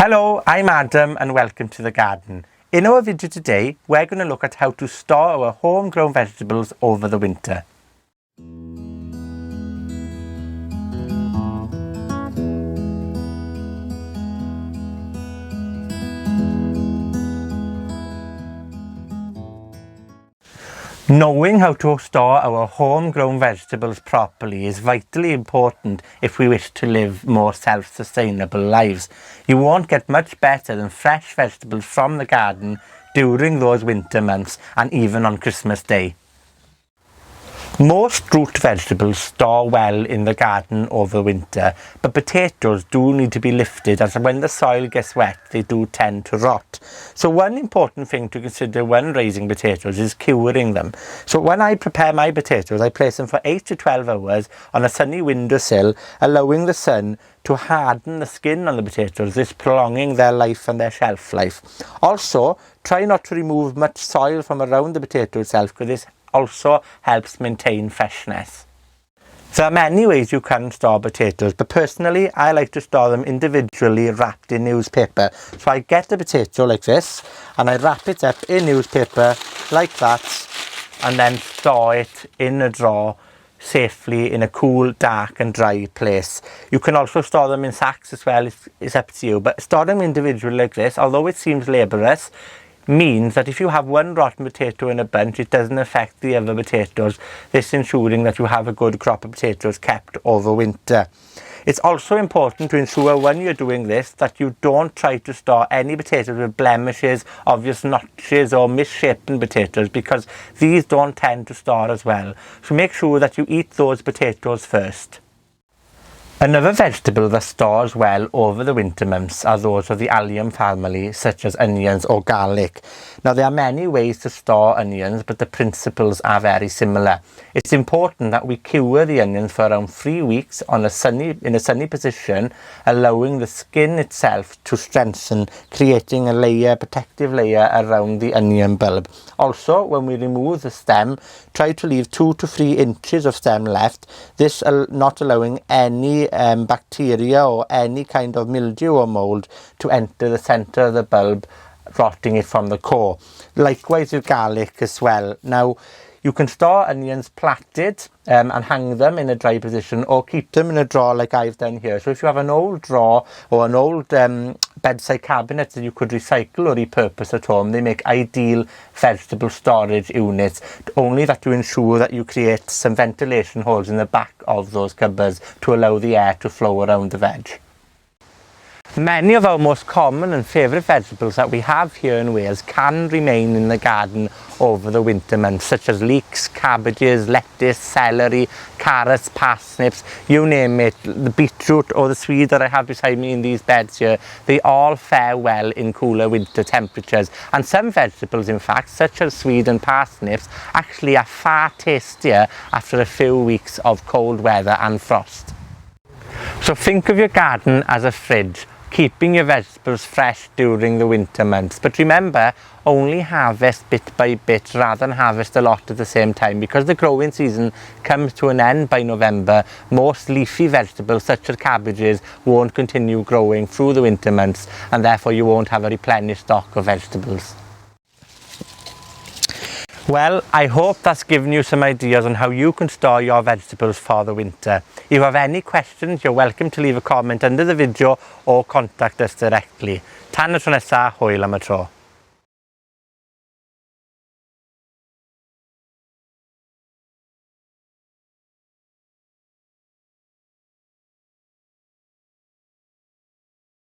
Hello, I'm Adam and welcome to the garden. In our video today, we're going to look at how to store our homegrown vegetables over the winter. Knowing how to store our homegrown vegetables properly is vitally important if we wish to live more self-sustainable lives. You won't get much better than fresh vegetables from the garden during those winter months and even on Christmas Day. Most root vegetables store well in the garden over winter, but potatoes do need to be lifted, as when the soil gets wet, they do tend to rot. So one important thing to consider when raising potatoes is curing them. So when I prepare my potatoes, I place them for 8 to 12 hours on a sunny windowsill, allowing the sun to harden the skin on the potatoes, this prolonging their life and their shelf life. Also, try not to remove much soil from around the potato itself, because this also helps maintain freshness. There are many ways you can store potatoes, but personally I like to store them individually wrapped in newspaper. So I get the potato like this and I wrap it up in newspaper like that and then store it in a drawer safely in a cool, dark and dry place. You can also store them in sacks as well, it's up to you, but store them individually like this, although it seems laborious, means that if you have one rotten potato in a bunch, it doesn't affect the other potatoes, this ensuring that you have a good crop of potatoes kept over winter. It's also important to ensure when you're doing this that you don't try to store any potatoes with blemishes, obvious notches or misshapen potatoes, because these don't tend to store as well. So make sure that you eat those potatoes first. Another vegetable that stores well over the winter months are those of the allium family, such as onions or garlic. Now, there are many ways to store onions, but the principles are very similar. It's important that we cure the onions for around 3 weeks in a sunny position, allowing the skin itself to strengthen, creating a protective layer around the onion bulb. Also, when we remove the stem, try to leave 2 to 3 inches of stem left, this not allowing any bacteria or any kind of mildew or mold to enter the center of the bulb, rotting it from the core. Likewise with garlic as well. Now, you can store onions platted and hang them in a dry position, or keep them in a drawer like I've done here. So if you have an old drawer or an old bedside cabinet that you could recycle or repurpose at home, they make ideal vegetable storage units, only that to ensure that you create some ventilation holes in the back of those cupboards to allow the air to flow around the veg. Many of our most common and favourite vegetables that we have here in Wales can remain in the garden over the winter months, such as leeks, cabbages, lettuce, celery, carrots, parsnips, you name it, the beetroot or the swede that I have beside me in these beds here, they all fare well in cooler winter temperatures. And some vegetables, in fact, such as swede and parsnips, actually are far tastier after a few weeks of cold weather and frost. So think of your garden as a fridge, keeping your vegetables fresh during the winter months. But remember, only harvest bit by bit rather than harvest a lot at the same time, because the growing season comes to an end by November. Most leafy vegetables such as cabbages won't continue growing through the winter months, and therefore you won't have a replenished stock of vegetables. Well, I hope that's given you some ideas on how you can store your vegetables for the winter. If you have any questions, you're welcome to leave a comment under the video or contact us directly. Tan y tro nesa, hwyl am y tro.